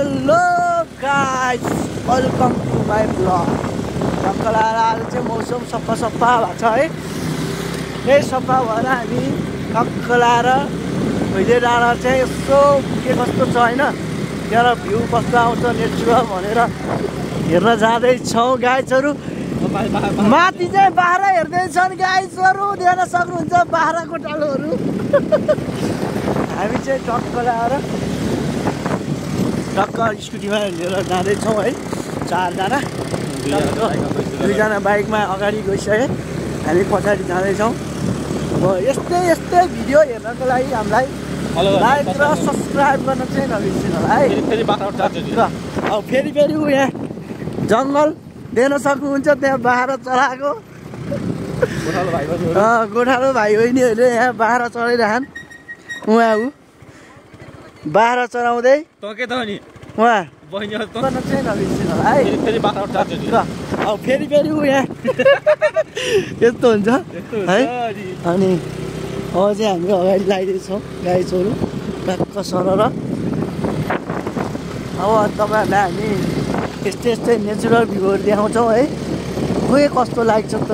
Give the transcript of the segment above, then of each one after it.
Hello guys, welcome to my blog. टक्कर आएर आज चाहिँ मौसम सफा भएको छ है। यही सफा भएर हामी टक्कर आएर भैले डाँडा चाहिँ यसो के कस्तो छ होइन, त्यहाँ भ्यू कस्तो आउँछ नेचुरल भनेर हेर्न जाँदैछौँ गाइसहरू। माथि चाहिँ बाख्रा हेर्दैछन् गाइसहरू, देख्न सक्नुहुन्छ बाख्राको टालोहरू। हामी चाहिँ टक्कर आएर स्कुटीमा लिएर जाँदैछौँ है, चारजना। दुईजना बाइकमा अगाडि गइसके, हामी पछाडि जाँदैछौँ। अब यस्तै भिडियो हेर्नको लागि हामीलाई लाइक र सब्सक्राइब गर्न चाहिँ नबिर्सिनु होला है। अब फेरि ऊ यहाँ जङ्गल देख्न सक्नुहुन्छ, त्यहाँ बाख्रा चराएको गोठालो भाइ बहिनीहरूले यहाँ बाख्रा चराइरहन्। उहाँ बाख्रा चराउँदै उहाँ चाहिँ नबिर्सिनु होला है। अब फेरि ऊ यहाँ यस्तो हुन्छ है। अनि अब चाहिँ हामी अगाडि लाग्दैछौँ गाइसहरू टक्क सरर। अब तपाईँहरूलाई हामी यस्तै नेचुरल भ्यूहरू देखाउँछौँ है। खोइ कस्तो लाग्छ त,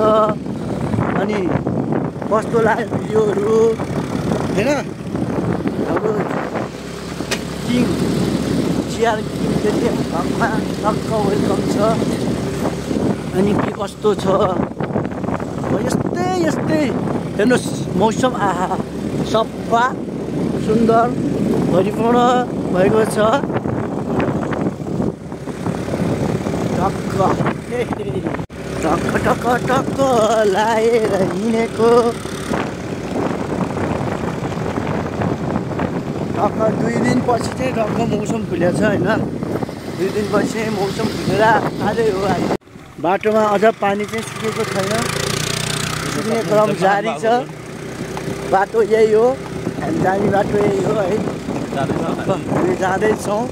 अनि कस्तो लाग्यो भिडियोहरू होइन। अब किङ चियर किङले चाहिँ टक्क वेलकम छ। अनि के कस्तो छ यस्तै हेर्नुहोस्, मौसम आहा सफा सुन्दर भरिपूर्ण भएको छ। टक्क लाएर हिँडेको टक्क 2 दिनपछि चाहिँ टक्क मौसम खुलेको छ होइन। 2 दिनपछि चाहिँ मौसम खुलेर आजै हो। बाटोमा अझ पानी चाहिँ सुकेको छैन, सुक्ने क्रम जारी छ। बाटो यही हो, हामी जाने बाटो यही हो है। हामी जाँदैछौँ।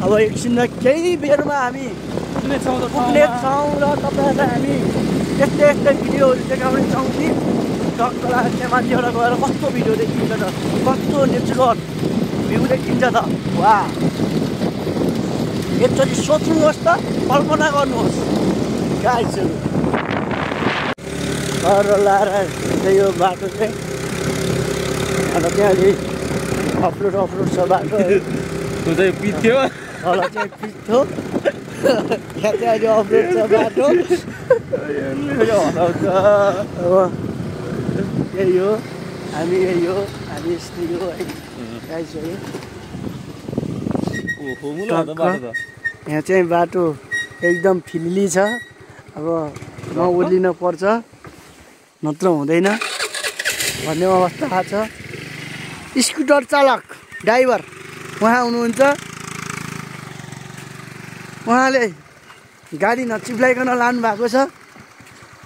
अब एकछिनमा केही बेरमा हामी पुग्नेछौँ र तपाईँहरूलाई हामी यस्तै भिडियोहरू देखाउनेछौँ कि टक्क त्यहाँ माथिबाट गएर कस्तो भिडियो देखिन्छ त, कस्तो नेचुरल भ्यू देखिन्छ त। वा, एकचोटि सोच्नुहोस् त, कल्पना गर्नुहोस् गाइसहरू। घर लाएर चाहिँ यो बाटो चाहिँ अन्त त्यहाँदेखि अफरोड छ बाटो पिथ्यो, तल चाहिँ पिथ्यो, यहाँ चाहिँ अहिले अफरोड छ बाटो। अब यही हो, हामी यस्तै हो है गाइसहरू। यहाँ चाहिँ बाटो एकदम फिल्ली छ। अब नओर्लिन पर्छ, नत्र हुँदैन भन्ने अवस्था छ। स्कुटर चालक ड्राइभर उहाँ हुनुहुन्छ, उहाँले गाडी नचिप्लाइकन लानु भएको छ।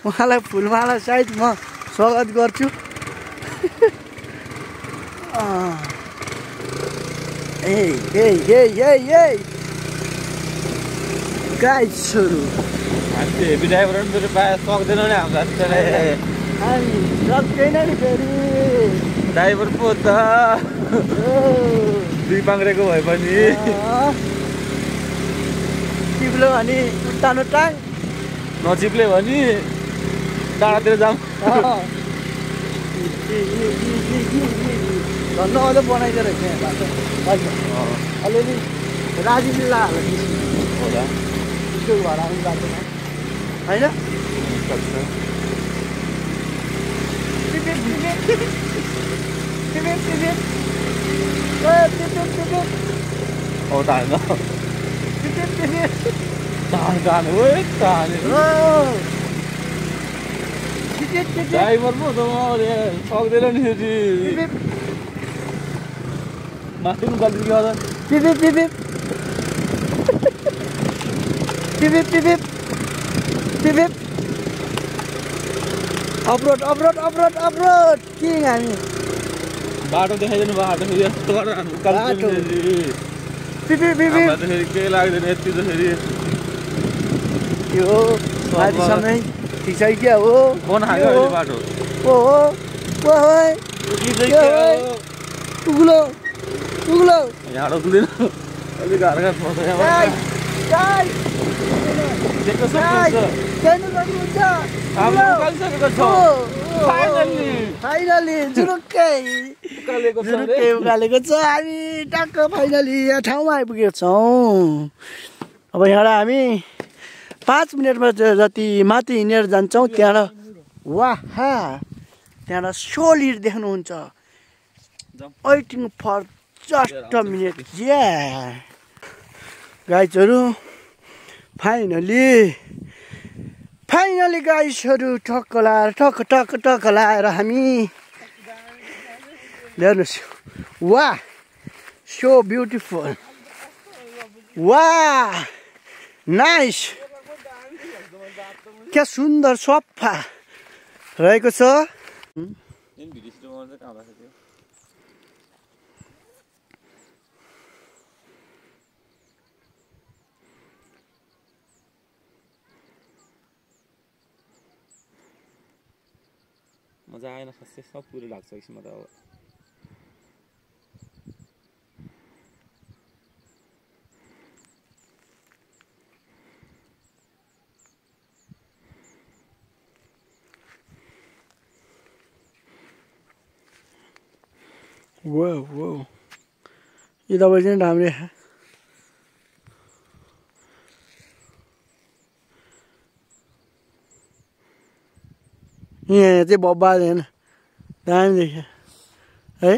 उहाँलाई फुलमाला सायद म स्वागत गर्छु। गाइसहरू हेभी ड्राइभरहरू पाए सक्दैन नि हामी सक्दैन नि फेरि ड्राइभर पो त 2 पाङ्रेको भए पनि चिप्लो भने उतानो टाङ, नचिप्ले भने डाँडातिर जाउँ। धन्न अझ बनाइदियो रहेछ यहाँ बाटो। अलिअलि राजीलाई होला त्यो घर आउने बाटोमा होइन। ड्राइभर पो त सक्दैन नि फेरि माथि गल्ती गर्दा अफरोड किङ। हामी बाटो देखाइदिनु बाटो फेरि यस्तो गरेर फेरि केही लाग्दैन यति त फेरि यो माथिसम्मै ठिक छ क्या हो। बाटो उग्लो यहाँ रोक्दैन। अलिक घरका फोटो यहाँ देख्न सक्नुहुन्छ हाम्रो उकालिसकेको छ फाइनली जुरुक्कै उकालेको छ हामी टक्क फाइनली यहाँ ठाउँमा आइपुगेको छौँ। अब यहाँबाट हामी 5 मिनटमा जति माथि हिँडेर जान्छौँ। त्यहाँबाट वाह त्यहाँबाट सोलिड देख्नुहुन्छ। Waiting for just a minute गाइजहरू फाइनली गाइसहरू टक्क लाएर हामी हेर्नुहोस् वाह सो ब्युटिफुल वाह नाइस क्या सुन्दर सफा रहेको छ। मजा आएन खासै सब पुरै लाग्छ यसमा त अब वो ये दबाई चाहिँ राम्रै यहाँ चाहिँ बब्बा छैन दामी देखियो है।